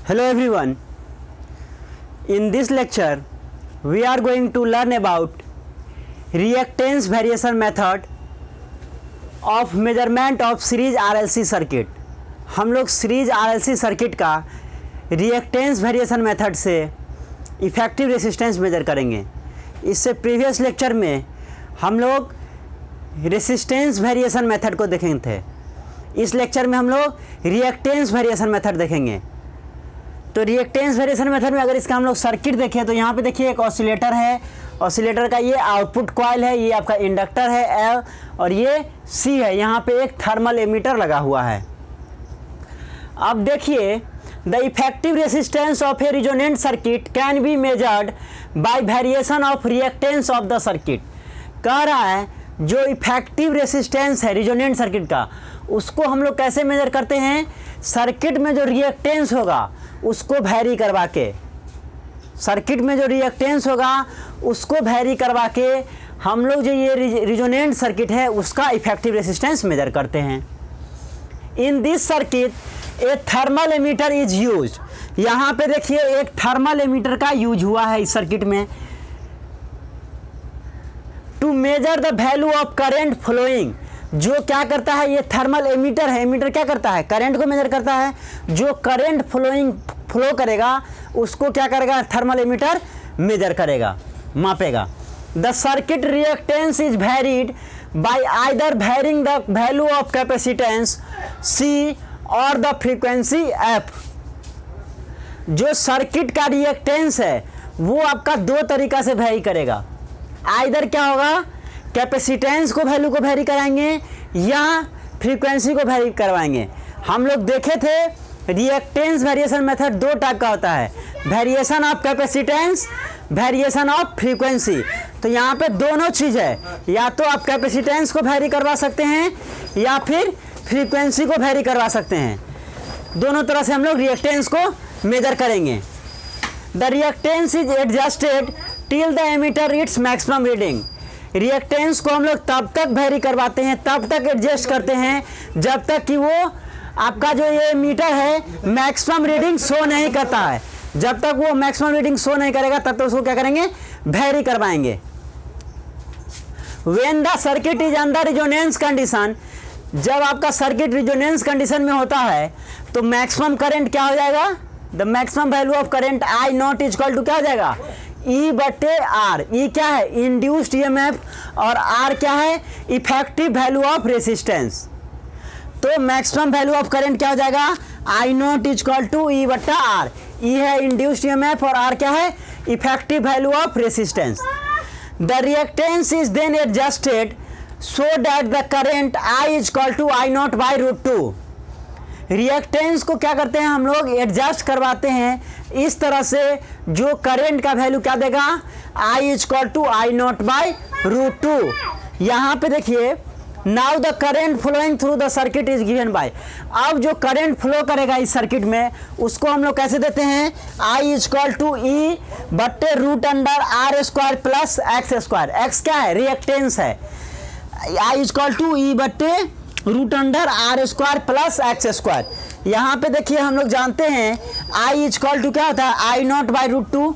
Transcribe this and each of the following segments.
Hello everyone. In this lecture, we are going to learn about reactance variation method of measurement of series RLC circuit. हम लोग series RLC circuit का reactance variation method से effective resistance major करेंगे। इससे previous lecture में हम लोग resistance variation method को देखे थे। इस लेक्चर में हम लोग रिएक्टेंस वेरिएशन मेथड देखेंगे। तो रिएक्टेंस वेरिएशन मेथड में अगर इसका हम लोग सर्किट देखें तो यहाँ पे देखिए एक ऑसिलेटर है। ऑसिलेटर का ये आउटपुट कॉइल है, ये आपका इंडक्टर है L और ये C है। यहाँ पे एक थर्मल एमीटर लगा हुआ है। अब देखिए, the effective resistance of A resonant circuit can be measured by variation of reactance of the circuit. कह रहा है जो इफेक्टिव रेसिस्टेंस है रिजोनेंट सर्किट का, उसको हम लोग कैसे मेजर करते हैं? सर्किट में जो रिएक्टेंस होगा उसको वैरी करवा के, सर्किट में जो रिएक्टेंस होगा उसको वैरी करवा के हम लोग जो ये रिजोनेंट सर्किट है उसका इफेक्टिव रेसिस्टेंस मेजर करते हैं। In this circuit a thermal ammeter is use. यहाँ पे देखिए एक थर्मल एमीटर का यूज हुआ है इस सर्किट में to measure the value of current flowing. जो क्या करता है, ये थर्मल एमीटर है। एमीटर क्या करता है? करंट को मेजर करता है। जो करंट फ्लो करेगा उसको क्या करेगा? थर्मल एमीटर मेजर करेगा, मापेगा। The circuit reactance is varied by either varying the value of capacitance C और द फ्रीक्वेंसी F। जो सर्किट का रिएक्टेंस है वो आपका दो तरीका से वेरी करेगा। आइदर क्या होगा, कैपेसिटेंस को वैल्यू को वेरी कराएंगे या फ्रीक्वेंसी को वेरी करवाएंगे। हम लोग देखे थे रिएक्टेंस वेरिएशन मेथड दो टाइप का होता है, variation of capacitance, variation of frequency. तो यहाँ पे दोनों चीज़ है, या तो आप कैपेसिटेंस को वेरी करवा सकते हैं या फिर फ्रीक्वेंसी को वेरी करवा सकते हैं। दोनों तरह से हम लोग रिएक्टेंस को मेजर करेंगे। The reactance is adjusted till the ammeter its maximum reading. Reactance को हम लोग तब तक वेरी करवाते हैं, तब तक एडजस्ट करते हैं जब तक कि वो आपका जो ये मीटर है मैक्सिमम रीडिंग शो नहीं करता है। जब तक वो मैक्सिमम रीडिंग शो नहीं करेगा तब तक उसको क्या करेंगे? वेरी करवाएंगे। When the circuit is under resonance condition, जब आपका सर्किट रिजोनेंस कंडीशन में होता है तो मैक्सिमम करंट क्या हो जाएगा? The maximum value of current I naught is equal to क्या हो जाएगा? E/R। E क्या है? इंड्यूस्ड EMF और R क्या है? Effective value of resistance. तो मैक्सिमम वैल्यू ऑफ करंट क्या हो जाएगा? I naught is equal to E/R। E है इंड्यूस्ड EMF और R क्या है? Effective value of resistance. The reactance is then adjusted so that the current I is equal to I naught by √2। Reactance को क्या करते हैं हम लोग? एडजस्ट करवाते हैं इस तरह से जो करंट का वैल्यू क्या देगा? I is equal to I naught by √2। यहाँ पे देखिए, now the current flowing through the circuit is given by. अब जो करंट फ्लो करेगा इस सर्किट में उसको हम लोग कैसे देते हैं? I is equal to E/√R² plus X²। X क्या है? रिएक्टेंस है। I is equal to E/√R² plus X²। यहाँ पे देखिए हम लोग जानते हैं I इज इक्वल टू क्या होता है? I naught by √2।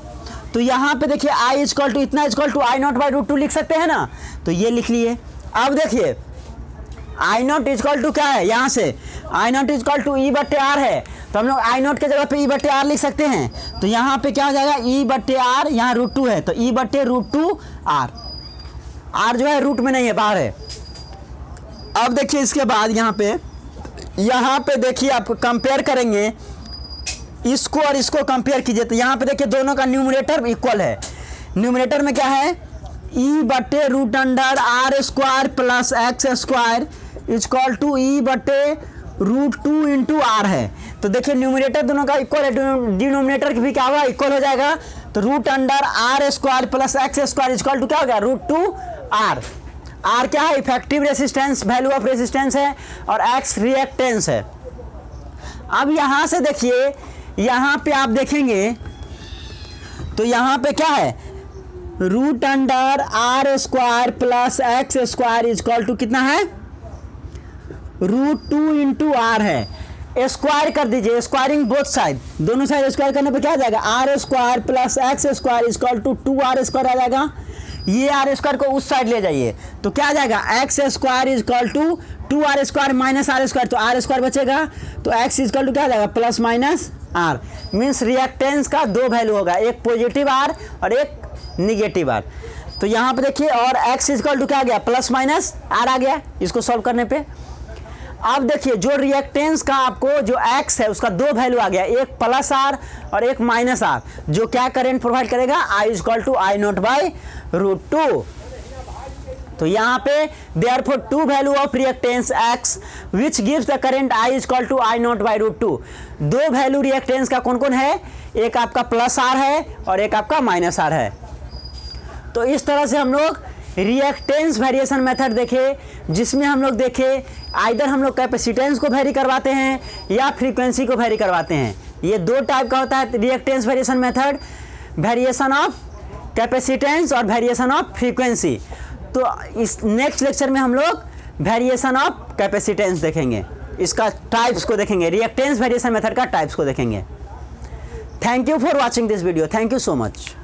तो यहाँ पे देखिए I इज इक्वल टू इतना is equal to I naught by √2 लिख सकते हैं ना, तो ये लिख लिए। अब देखिए I naught is equal to क्या है? यहाँ से I naught is equal to E/R है, तो हम लोग I नॉट के जगह पे E/R लिख सकते हैं। तो यहाँ पे क्या हो जाएगा? E/R, यहाँ √2 है तो E/√2R। R जो है रूट में नहीं है, बाहर है। अब देखिए इसके बाद यहाँ पे देखिए आप कंपेयर करेंगे, इसको और इसको कंपेयर कीजिए। तो यहाँ पे देखिए दोनों का न्यूमरेटर इक्वल है। न्यूमरेटर में क्या है? E/√R² plus X² is equal to E/√2 into R है। तो देखिए न्यूमरेटर दोनों का इक्वल है, डिनोमिनेटर भी क्या होगा? इक्वल हो जाएगा। तो √R² plus X² is equal to क्या हो गया? √2R। R क्या है? Effective resistance, value of resistance है, और X रिएक्टेंस है। अब यहाँ से देखिए, यहाँ पे आप देखेंगे तो यहाँ पे क्या है? √R² plus X² is equal to कितना है? √2 इंटू R है। स्क्वायर कर दीजिए, स्क्वायरिंग बोथ साइड, दोनों साइड स्क्वायर करने पे क्या आ जाएगा, r square plus x square equal to 2r square आ जाएगा। ये आर स्क्वायर को उस साइड ले जाइए तो क्या आ जाएगा, X square equal to 2r square minus R square, तो आर स्क्वायर बचेगा तो एक्स इक्वल टू क्या आ जाएगा, plus minus R. Means reactance का दो वैल्यू होगा, एक पॉजिटिव आर और एक निगेटिव आर। तो यहाँ पे देखिए, और x इक्वल टू क्या आ गया, प्लस माइनस आर आ गया इसको सॉल्व करने पे। अब देखिए जो रिएक्टेंस का आपको जो x है उसका दो वैल्यू आ गया, एक प्लस आर और एक माइनस आर, जो क्या करंट प्रोवाइड करेगा, I equal to I not by root 2। तो यहाँ पे therefore to value of reactance x which gives the current I equal to I not by root 2। दो वैल्यू रिएक्टेंस का कौन कौन है, एक आपका प्लस आर है और एक आपका माइनस आर है। तो इस तरह से हम लोग रिएक्टेंस वेरिएशन मेथड देखे, जिसमें हम लोग देखे आइदर हम लोग कैपेसिटेंस को वेरी करवाते हैं या फ्रीक्वेंसी को वेरी करवाते हैं। ये दो टाइप का होता है reactance variation method, variation of capacitance और वेरिएशन ऑफ फ्रीक्वेंसी। तो इस नेक्स्ट लेक्चर में हम लोग वेरिएशन ऑफ कैपेसिटेंस देखेंगे, इसका टाइप्स को देखेंगे, रिएक्टेंस वेरिएशन मेथड का टाइप्स को देखेंगे। Thank you for watching this video, thank you so much.